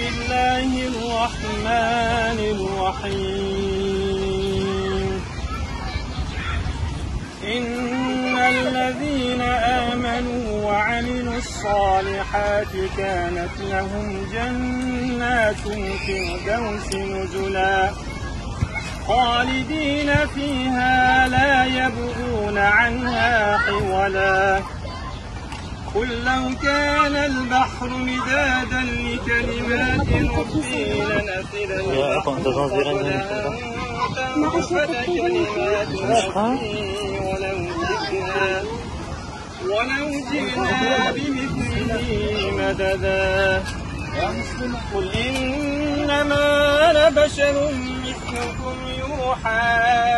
الله الرحمن الرحيم إن الذين آمنوا وعملوا الصالحات كانت لهم جنات الفردوس نزلا خالدين فيها لا يبغون عنها حولا قل لو كان البحر مدادا لكلمات ربي لنفد البحر قبل أن تنفد كلمات ربي ولو جئنا بمثله مددا قل إنما أنا بشر مثلكم يوحى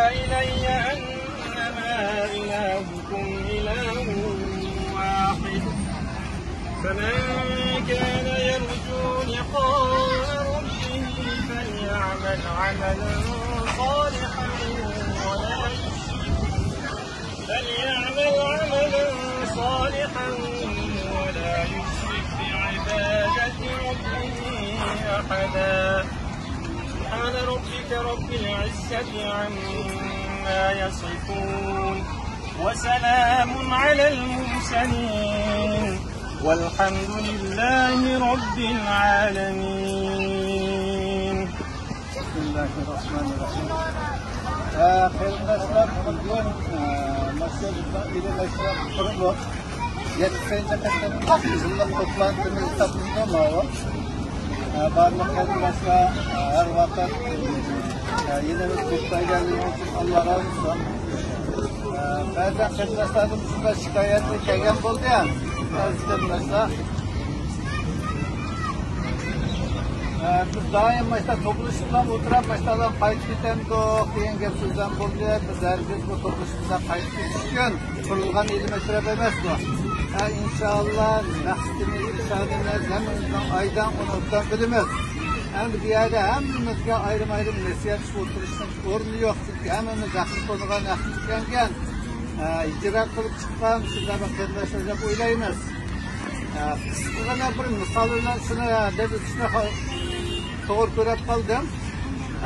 إلي أنما إلهكم إله واحد فمن كان يرجو لقاء ربه فليعمل عملا صالحا ولا يشرك بعبادة ربه أحدا سبحان ربك رب العزة عما يصفون وسلام على المرسلين والحمد لله رب العالمين. بسم الله الرحمن الرحيم. Arkadaşlar bugün Maşallah kurulu yetiştiğince kaçtanın yıllık toplantımız tapındı mı? Barmak arkadaşlar her vakit yine bir kurtayla Allah razı olsun. Bazen arkadaşlarım şurada şikayetli kelgen oldu ya. Arkadaşlar biz daim başta topluluşundan oturup baştadan kayıt gitemdik diyen gep sözden bolacak. Biz herkes bu topluluşundan kayıt gitişken kurulgan ilim meşrep emes bu. İnşallah maqsadimiz irşadimiz hemimizden aydan onuttan bilimiz. Hem bir yerde hemimizge ayrım ayrım nasihat oturuşun ornu yok. Çünkü hemimiz akıl konuğa nakit kengen icra kılıp çıkan sizler arkadaşlar hocam oylayınız. Kısıtlığına bir misalıyla şuna dedi şuna doğru görüp kaldım.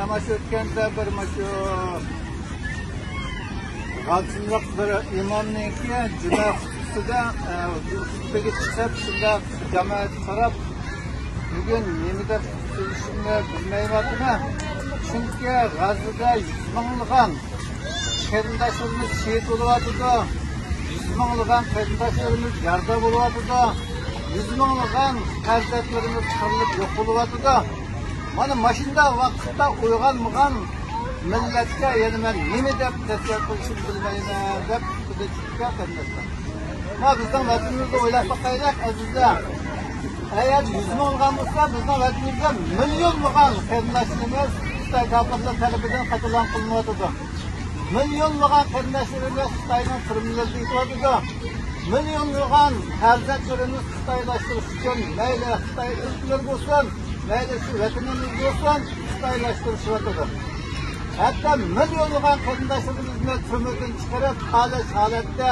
Ama şu ötkende bir altınlık bir imamınki cuma hususunda hutbege çıkıp şunda cemaat taraf bugün nemide söylüşümde bilmeyim adına. Çünkü Gazze'de 100 ming'ligan qarindoshlarimiz şehit bo'lyapti. 100 ming'ligan qarindoshlarimiz yarda bo'lyapti. 100 ming'ligan farzandlarimiz qirilib yo'q bo'lyapti. Mana mashina vaqtida uyg'onmagan millatga yana men nima deb nasihat qilishimni bilmayman deb chiqib qolmoqda. Ma bizning vatanimizda o'ylab boqaylik azizlar. Agar 100 ming'ligan bo'lsa bizning vatanimizda millionlagan qarindoshlarimiz Xitoy kafirlar tarafidan qatl qilinmoqda. Millionlagan qarindoshlarimiz Xitoyning qirmizida yotibdi. Millionlagan farzandlarimiz Xitoylashtirish uchun mayli Xitoy o'zlar bo'lsin, mayli shu vatanimiz bo'lsin, Xitoylashtirishyapti. Hatto millionlagan qarindoshlarimizni turmadan chiqarib, xalish holatda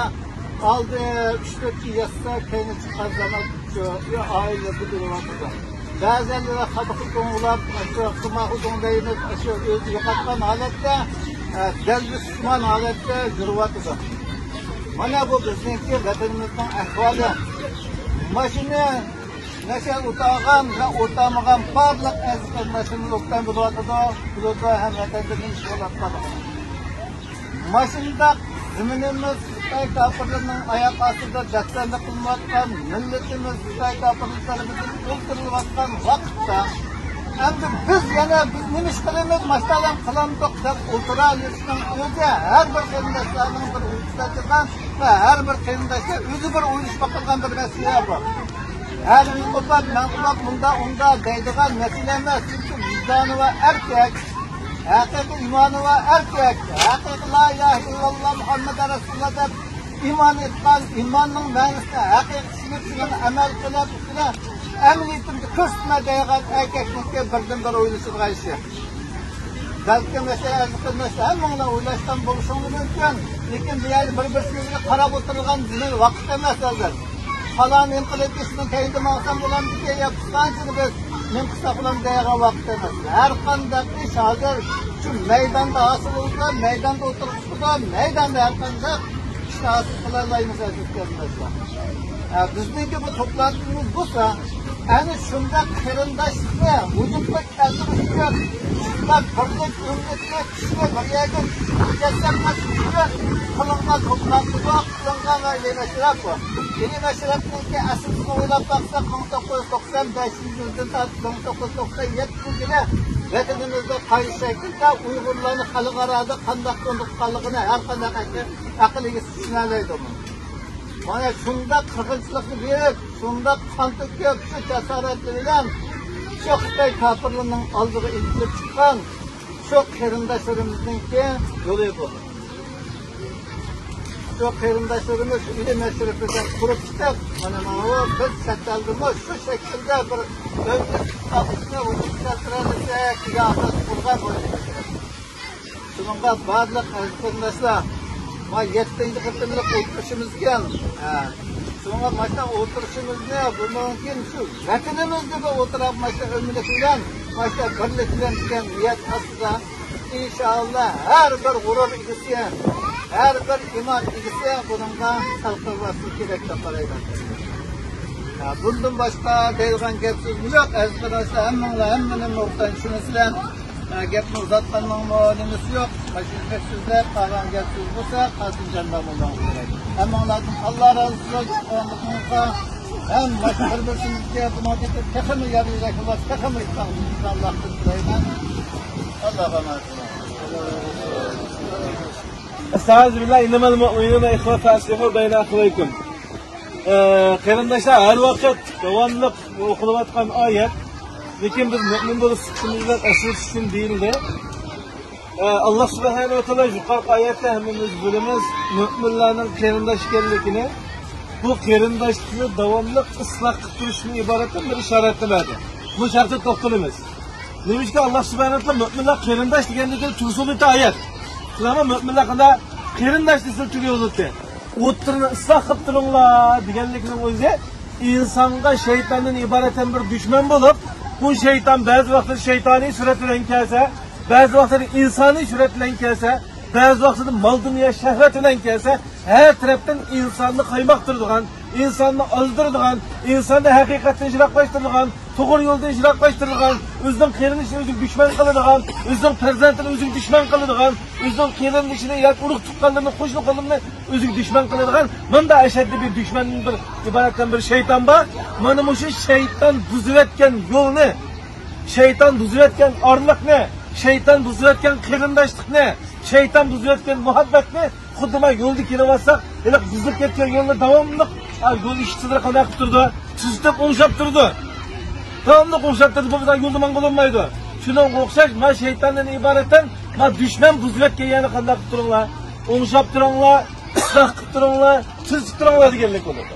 oldi 3-4 yoshda keyin chiqqan zaman shu oila budiryapti. Ba'zanlar qabiq qo'ng'ilab, shu qimaqudon deymiz, shu o'zi yo'qotgan holatda dalbisman holatda yuribdi. Mana bu bizningki vatanimizning ahvoli. Mashina nasha o'tag'an va o'tamagan barliq aziz qarindoshlarimiz o'tdan bo'lyapti. Bularda ham vatanimizning holatda. Mashinada zaminimiz Xitoy kafirlarining oyoq ostida dastanlik qilinayotgan, millatimiz Xitoy kafirlarining o'ltirilayotgan vaqtda endi biz yana nima ish qilamiz, mashtalam qilamdiq deb o'tirishning o'zi har bir qarindoshlarning bir o'ylagan va har bir qarindoshlar o'zi bir o'ylashib qilgan bir masala bor. Har bir qo'pab, manqulab unda deydigan masala emas. Chunki vijdoni va erkak, haqiqiy imoni va erkak, haqiqiy la ilaha illalloh Muhammad rasululloh deb iymon etgan, iymonning ma'nosida haqiqiy tushunib amal qilib, emniyetimde ko'rsatma degan erkaklikka birdan bir o'ylashadigan ish. Balki mesela hamma o'ylashdan bo'lishi mumkin, lekin bu yerda bir-biriga qarab o'tirgan vaqt emas hozir. Falon inqilib ismi kayinda maqsam bo'lamdi, ya qanchalik biz men qısa bilan deyiga vaqt emas. Har qanday ish hozir shu maydonda hosil bo'lsa, maydonda o'tirishda, maydonda har qanday ishni hosil qila olamiz azizlar. Bizniki bu to'planishimiz bo'lsa, ana shunda qarindoshlikni vujudga keltirish uchun shunday birlik ummatga kuchli birga jassadlash uchun qilingan to'planishlar qilingan mashrab bu. Yeni mashrabniki aslini o'ylab baqsa 1995-yildan tortib 1997-yilga vatanimizda qaysi shaklda Uyg'urlarni xalqaro qanday qo'ndiqqanligini har qanday aqliga tushunolmaydi. Mana shunda qirg'inchilikni berib, shunda qon to'kib, shu jasorat bilan shu Xitoy kafirlarining oldiga intilib chiqqan shu qarindoshlarimizninki yo'li bu. Shu qarindoshlarimiz ilm mashrabdan qurib chiqib, mana biz shaklda shu shaklda bir davlatni o'tkaztiradisak, yo'q qurgan bo'ladi. Shunga barliq qarindoshlar ma 7-chi qatimliq o'tirishimizga shunga mana o'tirishimizni bu mumkin shu vatanimizda o'tirib mana umid bilan mana birlik bilan degan niyat asosida inshaalloh har bir g'urur egisi har bir iymon egisi bunga talqinlashni kerak deb qarayman. Bundan boshqa deyilgan gap so'z yo'q. Azizlar, hammaning o'rtan shunisidan gapni uzatganning ma'nosi yo'q. Mashhur so'zlar qolgan gap so'z bo'lsa, qasinjanda bo'lmoq kerak. Hammalardan Alloh rozi bo'lsin. Ham mashhur bo'lsinizga buni texmi yarayacaklar, texmi Allohdan tilayman. Allohga emanet. Estağfirullah, innemal mu'minuna ihvatu aslihu bayna akhawaykum. Qarindoshlar, har vaqt davomli o'qilayotgan oyat, lekin biz mu'min bo'lib chiqishimizdan aslish uchun deyildi. Allah subhanahu va taolo yuqori oyatda hammamiz bilamiz, mu'minlarning qarindosh ekanligini, bu qarindoshlikni davomli isloh qilib turishning iboratdan bir ishorat berdi. Bu shartga to'xtalamiz. Nima Allah subhanahu va taolo mu'minlar qarindosh deganligini tursulida oyat. Ama müminler kadar qarindoshlikni turuyordu. O'ttirni isloh qilib turinglar deganlikning o'zi insonga shaytondan iboratdan bir dushman bo'lib, bu shayton ba'zi vaqtda shaytoniy surat bilan kelsa, ba'zi vaqtda insoniy surat bilan kelsa, ba'zi vaqtda mol dunyo shahvat bilan kelsa, her tarafdan insonni qaymoqtiradigan, insonni ozdiradigan, insonni haqiqatdan yiroqlashtiradigan, to'g'ri yo'ldan yiroqlashtiradigan, o'zining qarindoshini o'ziga dushman qiladigan, o'zining farzandini o'ziga dushman qiladigan, o'zining qarindoshini yoki urug' tuqqanlarni, qo'shniqlarni o'ziga dushman qiladigan, bunda ashaddiy bir dushmanning bir iboratdan bir shayton bor. Mana bu shayton buzayotgan yo'lni, shayton buzayotgan orliqni, shayton buzayotgan qarindoshlikni, shayton buzayotgan muhabbatni xuddi men yo'lda kelaversak, iliq buzib ketgan yo'lni davomli yo'l ishchilari qanday qilib turdi? Tuzitib o'ngshab turdi. Davomli o'ngshab turdi, bu yo'lda man bo'lmaydi. Shunga o'xshash, men shaytondan iboratdan, men dushman buzayotgan yana qanday qilib turinglar? O'ngshab turinglar, isloh qilib turinglar, tuzitib turinglar deganlik bo'ladi.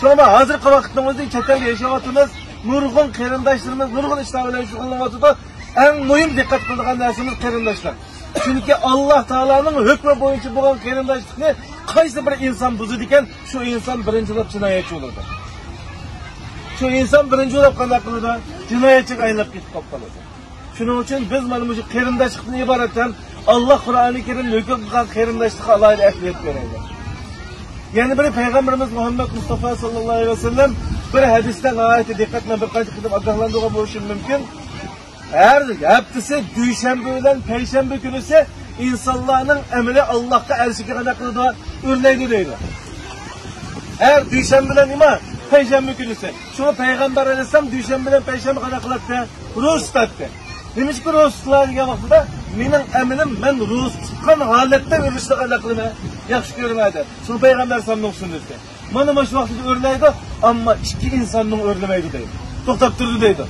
Shoma hozirgi vaqtda o'zi chet elda yashayotimiz, nurg'un qarindoshlarimiz, nurg'un ishlar bilan shug'ullanyapti. Eng muhim diqqat qiladigan narsamiz qarindoshlar. Çünkü Allah Teala'nın hükmü boyunca bo'lgan qarindoshlikni qaysi bir inson buzadi ekan, shu inson birinchi bo'lib jinoyatchi bo'ladi. Shu inson birinchi bo'lib qanday qiladi? Jinoyatchiga aylanib ketib qoladi. Shuning uchun biz mana bu qarindoshlikni iboratdan Alloh Qur'oni Karim hukm qilgan qarindoshlikka alohida ahamiyat beradi. Yani bir Peygamberimiz Muhammed Mustafa sallallahu aleyhi ve sellem bir hadisten ayeti dikkatle bir qancha qilib ogohlantirgan bo'lishi mumkin. Her haftası Düşenbe ile Perşembe günü ise insanların emri Allah'ta erşike kadar kılığı örneğini değil. Her Düşenbe ile ima Perşembe günü ise. Şunu Peygamber Aleyhisselam Düşenbe ile Perşembe kadar kılığı Rus tattı. Demiş ki Ruslar diye vaxtıda benim emrim ben Rus tutkan halette örüşte kadar kılığına yakşı görmedi. Şunu Peygamber sanmıyorsun dedi. Bana baş vaxtıda örneğiydi ama iki insanın örnemeydi değil. Toktap durdu deydi.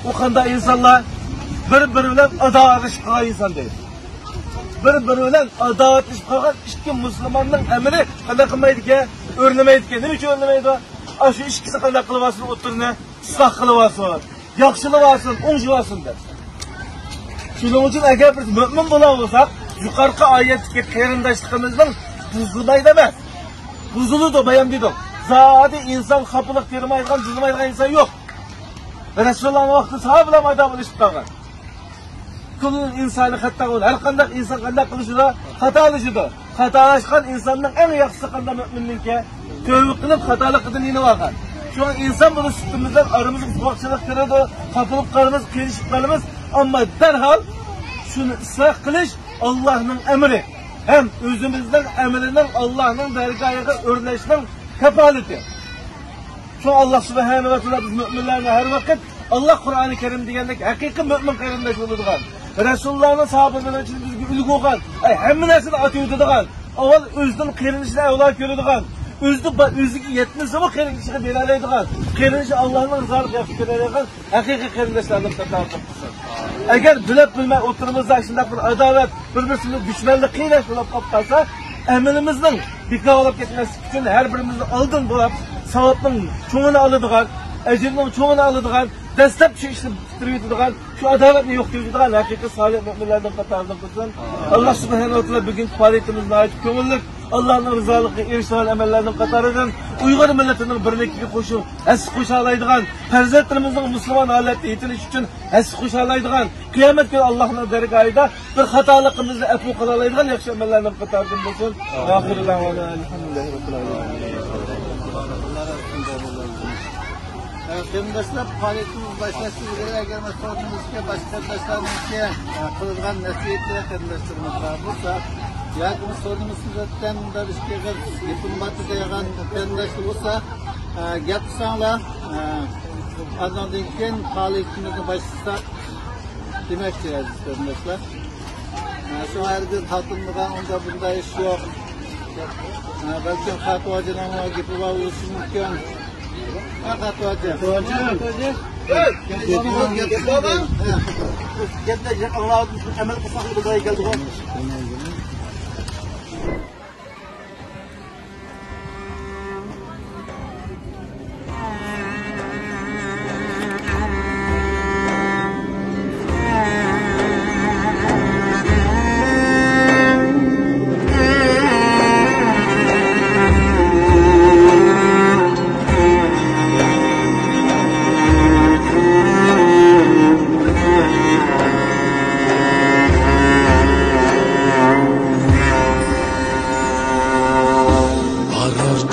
O kanda insanlar bir-biriyle adaletli kalan insan değil. Bir-biriyle adaletli kalan iki Müslümanın emri kanda kılmaydı ki, örnemeydi ki. Ne için örnemeydi o? Şu ikisi kanda kılıvasın, oturuna, ıslah kılıvasın, yakşılıvasın, onculasın der. Şunun için eğer biz mümin olursak, yukarıki ayetteki qarindoshligimizning buzulmaydi demez. Buzulu da bayan dedim. Zaten insan kapılık vermeydiğin, cızmaydiğin insan yok. Resulullah'ın vakti sahabeyle adamı işit kalgan. Kulun insanı hatta olur. Her kandak insan kandak kılışıda hatalaşıdır. Hatalaşkan insanın en yakısı kandak müminlik ki tövbe kılıp hatalık kıdın yine vakar. Şu an insan bunu sütümüzden aramızı ufakçılık kırıyordu. Kapılıp karımız, kelişiklerimiz ama derhal şunu ıslah kılış Allah'ın emri. Hem özümüzden emrinden Allah'ın dergahına örneğinin kefaleti. Şu Allah subhanahu ve teala biz müminlerine her vakit Allah Kur'an-ı Kerim degandek hakiki mümin qarindosh bo'ladigan. Rasulullahning sahobalari için bizga ulgu olgan, hamma narsani ataydigan, avval o'zining qarindoshini avval ko'radigan, o'ziga yetmasa bu qarindoshiga bera oladigan, qarindoshi Allohning rizosiga yaxshi ko'radigan haqiqiy qarindoshlarni topib qilsin. Agar bilib bilmay o'tirimizda shunday bir adolat, bir-birini dushmanlik qiynash bo'lib qolsa, amalimizning bekor olib ketmaslik uchun har birimizni oldin bo'lib savobning cho'ngini oladigan, ajrning cho'ngini oladigan, dastlab shu ishni bitirib yetadigan, shu adolatni yo'qotadigan haqiqiy solih mu'minlardan qatoridan bo'lsin. Alloh subhanahu va taolo bugungi faoliyatimizni aytib ko'ngillik Allohning rizoligiga erishgan amallarning qatoridan Uyg'ur millatining birligiga qo'shib, has qo'sha oladigan, farzandlarimizning musulmon holatda yetilish uchun has qo'sha oladigan, qiyomat kuni Allohning dargohida bir xatoligimizni afv qila oladigan yaxshi amallarning qatoridan bo'lsin. Oxirgi davomda alhamdulillah rabbil alamin. Qarindoshlar faoliyatimiz boshlashdan agar maslahatimizga boshqa qarindoshlarniki qilgan nasihatlar qarindoshlarimiz bor bo'lsa, yoki so'zimizdan darishga gapim batı degan qarindosh bo'lsa, gap qilsanglar, azondan keyin faoliyatimizni boshlasak demoqchi aziz qarindoshlar. Shu yerda talqinmagan unda bunday ish yo'q. Balki fatvochining gapi bor bo'lishi mumkin.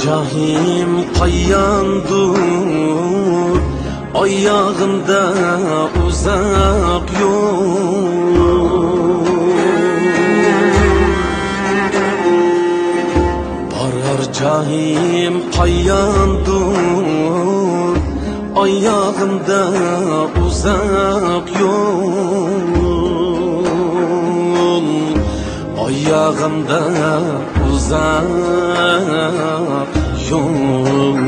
Cahim qayyandur, ayağımda uzak yol. Barar cahim qayyandur, ayağımda uzak yol. Ayağımda uzak yol.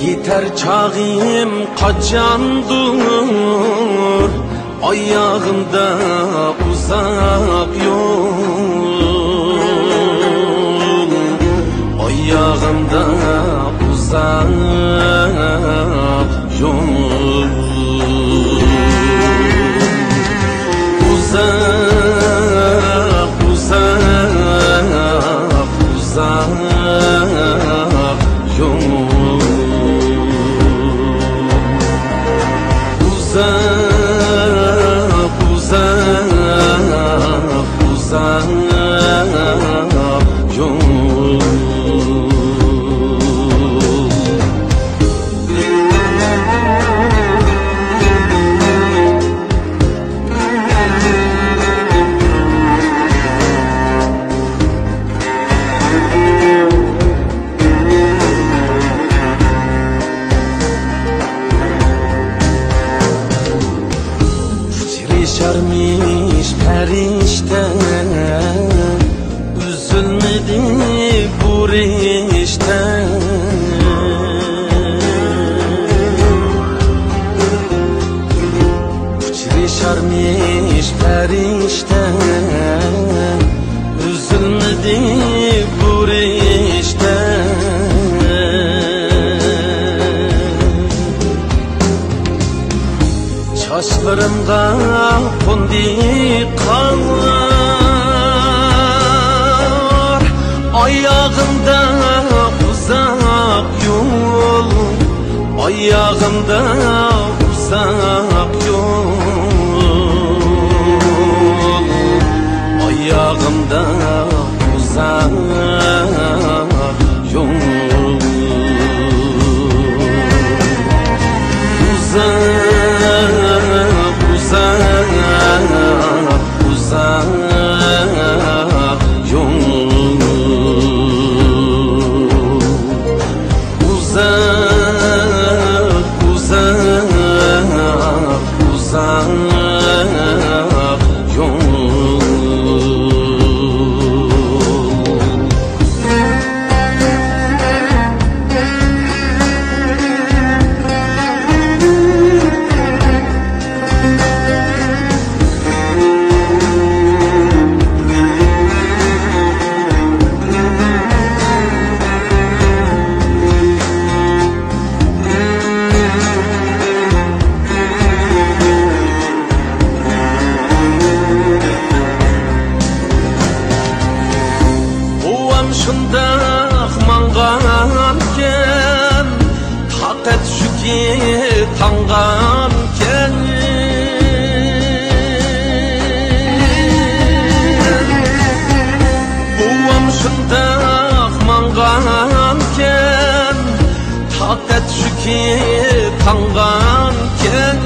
Yeter çağım kaçandur, ayağımda uzak yol. Ayağımda uzak yol. Uzak, uzak, uzak yol. Uzak, uzak, uzak yol. Yaşarmış perişte, üzülmedi bu rişte. Yaşarmış perişte, üzülmedi bu rişte. Saçlarımda kondi kanlar, ayağımda uzak yol. ayağımda uzak yol, ayağımda uzak yol, uzak, uzak, uzak yol, uzak, uzak yol. Şundaq manğanken taqat şüki tanğanken buvam şundaq manğanken taqat şüki tanğanken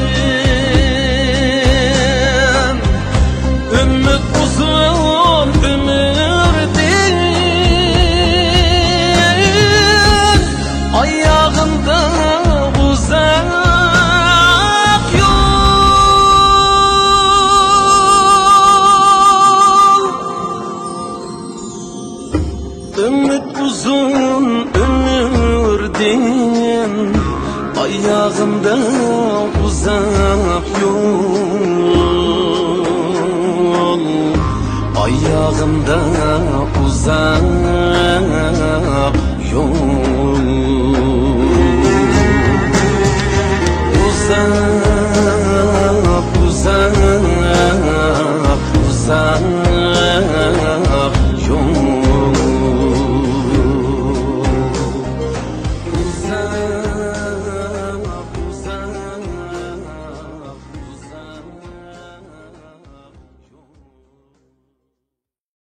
ümit uzun ayağımda uzak yol, ümit uzun ömürden ayağımda uzak yol, ayağımda uzak yol.